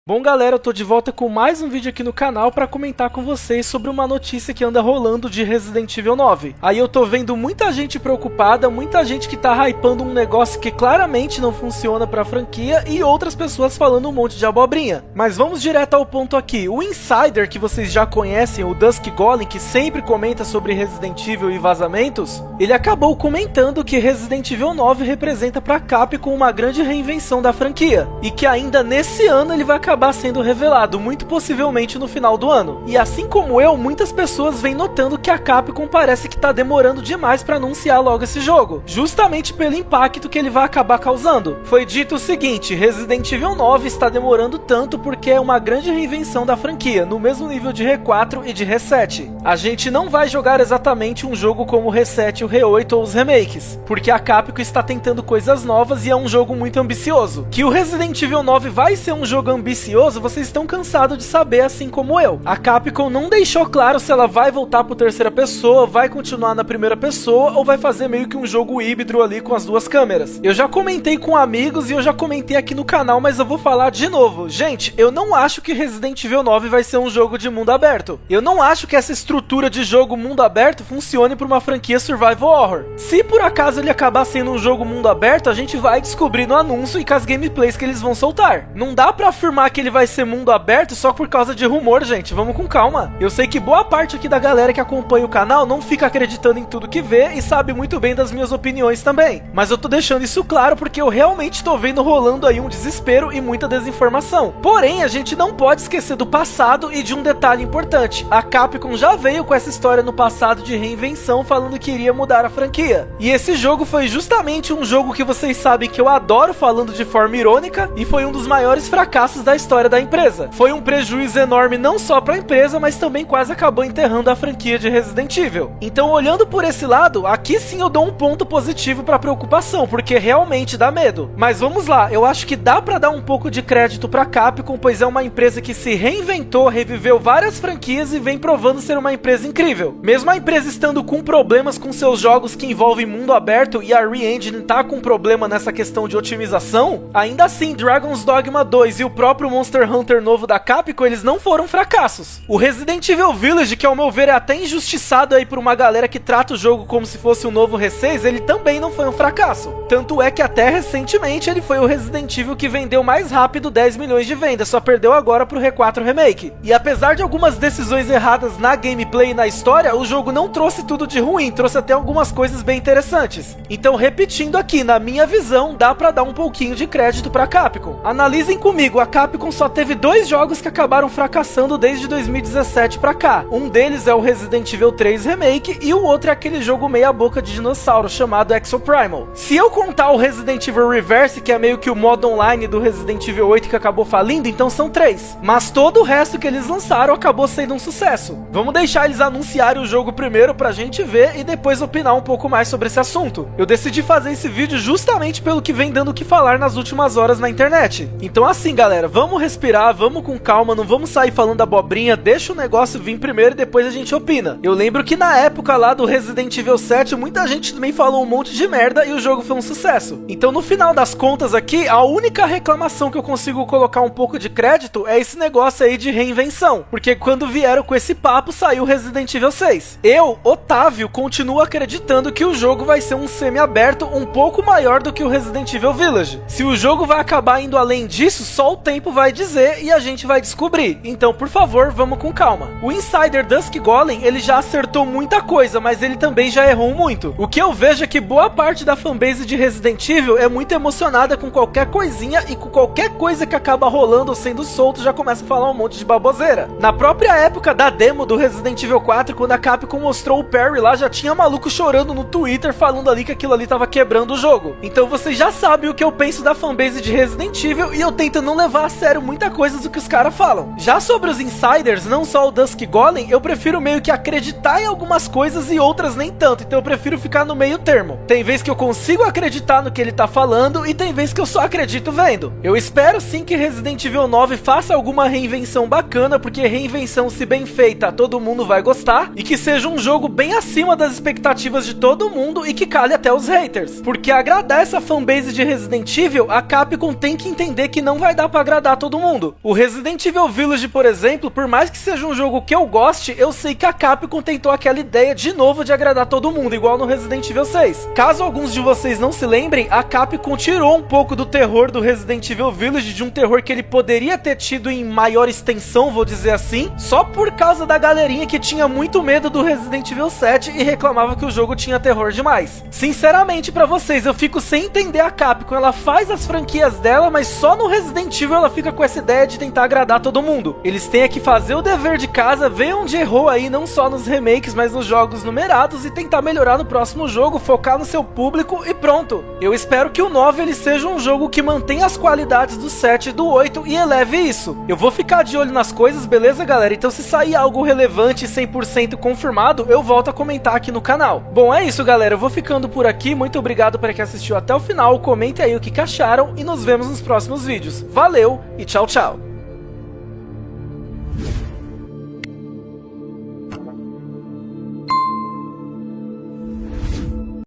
Bom galera, eu tô de volta com mais um vídeo aqui no canal pra comentar com vocês sobre uma notícia que anda rolando de Resident Evil 9. Aí eu tô vendo muita gente preocupada, muita gente que tá hypando um negócio que claramente não funciona pra franquia e outras pessoas falando um monte de abobrinha. Mas vamos direto ao ponto aqui. O Insider, que vocês já conhecem, o Dusk Golem, que sempre comenta sobre Resident Evil e vazamentos, ele acabou comentando que Resident Evil 9 representa pra Capcom uma grande reinvenção da franquia, e que ainda nesse ano ele vai acabar sendo revelado, muito possivelmente no final do ano. E assim como eu, muitas pessoas vêm notando que a Capcom parece que tá demorando demais pra anunciar logo esse jogo, justamente pelo impacto que ele vai acabar causando. Foi dito o seguinte: Resident Evil 9 está demorando tanto porque é uma grande reinvenção da franquia, no mesmo nível de R4 e de R7. A gente não vai jogar exatamente um jogo como o R7, o R8 ou os remakes, porque a Capcom está tentando coisas novas e é um jogo muito ambicioso. Que o Resident Evil 9 vai ser um jogo ambicioso, vocês estão cansados de saber, assim como eu. A Capcom não deixou claro se ela vai voltar para terceira pessoa, vai continuar na primeira pessoa ou vai fazer meio que um jogo híbrido ali com as duas câmeras. Eu já comentei com amigos e eu já comentei aqui no canal, mas eu vou falar de novo. Gente, eu não acho que Resident Evil 9 vai ser um jogo de mundo aberto. Eu não acho que essa estrutura de jogo mundo aberto funcione para uma franquia survival horror. Se por acaso ele acabar sendo um jogo mundo aberto, a gente vai descobrir no anúncio e com as gameplays que eles vão soltar. Não dá pra afirmar que ele vai ser mundo aberto só por causa de rumor, gente. Vamos com calma. Eu sei que boa parte aqui da galera que acompanha o canal não fica acreditando em tudo que vê e sabe muito bem das minhas opiniões também. Mas eu tô deixando isso claro porque eu realmente tô vendo rolando aí um desespero e muita desinformação. Porém, a gente não pode esquecer do passado e de um detalhe importante. A Capcom já veio com essa história no passado de reinvenção, falando que iria mudar a franquia. E esse jogo foi justamente um jogo que vocês sabem que eu adoro, falando de forma irônica, e foi um dos maiores fracassos da história da empresa. Foi um prejuízo enorme não só para a empresa, mas também quase acabou enterrando a franquia de Resident Evil. Então, olhando por esse lado, aqui sim eu dou um ponto positivo para preocupação, porque realmente dá medo. Mas vamos lá, eu acho que dá para dar um pouco de crédito para Capcom, pois é uma empresa que se reinventou, reviveu várias franquias e vem provando ser uma empresa incrível. Mesmo a empresa estando com problemas com seus jogos que envolvem mundo aberto e a Re-Engine tá com problema nessa questão de otimização, ainda assim Dragon's Dogma 2 e o próprio Monster Hunter novo da Capcom, eles não foram fracassos. O Resident Evil Village, que ao meu ver é até injustiçado aí por uma galera que trata o jogo como se fosse um novo R6, ele também não foi um fracasso. Tanto é que até recentemente ele foi o Resident Evil que vendeu mais rápido 10 milhões de vendas, só perdeu agora pro R4 Remake. E apesar de algumas decisões erradas na gameplay e na história, o jogo não trouxe tudo de ruim, trouxe até algumas coisas bem interessantes. Então, repetindo aqui, na minha visão, dá pra dar um pouquinho de crédito pra Capcom. Analisem comigo, a Capcom só teve dois jogos que acabaram fracassando desde 2017 pra cá. Um deles é o Resident Evil 3 Remake e o outro é aquele jogo meia boca de dinossauro chamado Exoprimal. Se eu contar o Resident Evil Reverse, que é meio que o modo online do Resident Evil 8 que acabou falindo, então são 3. Mas todo o resto que eles lançaram acabou sendo um sucesso. Vamos deixar eles anunciarem o jogo primeiro pra gente ver e depois opinar um pouco mais sobre esse assunto. Eu decidi fazer esse vídeo justamente pelo que vem dando o que falar nas últimas horas na internet. Então assim galera, vamos respirar, vamos com calma, não vamos sair falando abobrinha, deixa o negócio vir primeiro e depois a gente opina. Eu lembro que na época lá do Resident Evil 7, muita gente também falou um monte de merda e o jogo foi um sucesso. Então no final das contas aqui, a única reclamação que eu consigo colocar um pouco de crédito é esse negócio aí de reinvenção, porque quando vieram com esse papo, saiu Resident Evil 6. Eu, Otávio, continuo acreditando que o jogo vai ser um semi-aberto um pouco maior do que o Resident Evil Village. Se o jogo vai acabar indo além disso, só o tempo vai dizer e a gente vai descobrir. Então, por favor, vamos com calma. O Insider Dusk Golem, ele já acertou muita coisa, mas ele também já errou muito. O que eu vejo é que boa parte da fanbase de Resident Evil é muito emocionada com qualquer coisinha e com qualquer coisa que acaba rolando ou sendo solto já começa a falar um monte de baboseira. Na própria época da demo do Resident Evil 4, quando a Capcom mostrou o Perry lá, já tinha maluco chorando no Twitter falando ali que aquilo ali tava quebrando o jogo. Então vocês já sabem o que eu penso da fanbase de Resident Evil e eu tento não levar a sério muita coisa do que os caras falam. Já sobre os insiders, não só o Dusk Golem, eu prefiro meio que acreditar em algumas coisas e outras nem tanto, então eu prefiro ficar no meio termo. Tem vez que eu consigo acreditar no que ele tá falando e tem vez que eu só acredito vendo. Eu espero sim que Resident Evil 9 faça alguma reinvenção bacana, porque reinvenção, se bem feita, todo mundo vai gostar, e que seja um jogo bem acima das expectativas de todo mundo e que cale até os haters. Porque agradar essa fanbase de Resident Evil, a Capcom tem que entender que não vai dar pra agradar todo mundo. O Resident Evil Village, por exemplo, por mais que seja um jogo que eu goste, eu sei que a Capcom tentou aquela ideia de novo de agradar todo mundo, igual no Resident Evil 6. Caso alguns de vocês não se lembrem, a Capcom tirou um pouco do terror do Resident Evil Village, de um terror que ele poderia ter tido em maior extensão, vou dizer assim, só por causa da galerinha que tinha muito medo do Resident Evil 7 e reclamava que o jogo tinha terror demais. Sinceramente pra vocês, eu fico sem entender a Capcom. Ela faz as franquias dela, mas só no Resident Evil ela fica com essa ideia de tentar agradar todo mundo. Eles têm que fazer o dever de casa, ver onde errou aí, não só nos remakes, mas nos jogos numerados, e tentar melhorar no próximo jogo, focar no seu público e pronto. Eu espero que o 9 ele seja um jogo que mantenha as qualidades do 7 e do 8 e eleve isso. Eu vou ficar de olho nas coisas, beleza, galera? Então se sair algo relevante e 100% confirmado, eu volto a comentar aqui no canal. Bom, é isso, galera. Eu vou ficando por aqui. Muito obrigado para quem assistiu até o final. Comentem aí o que acharam e nos vemos nos próximos vídeos. Valeu e tchau, tchau!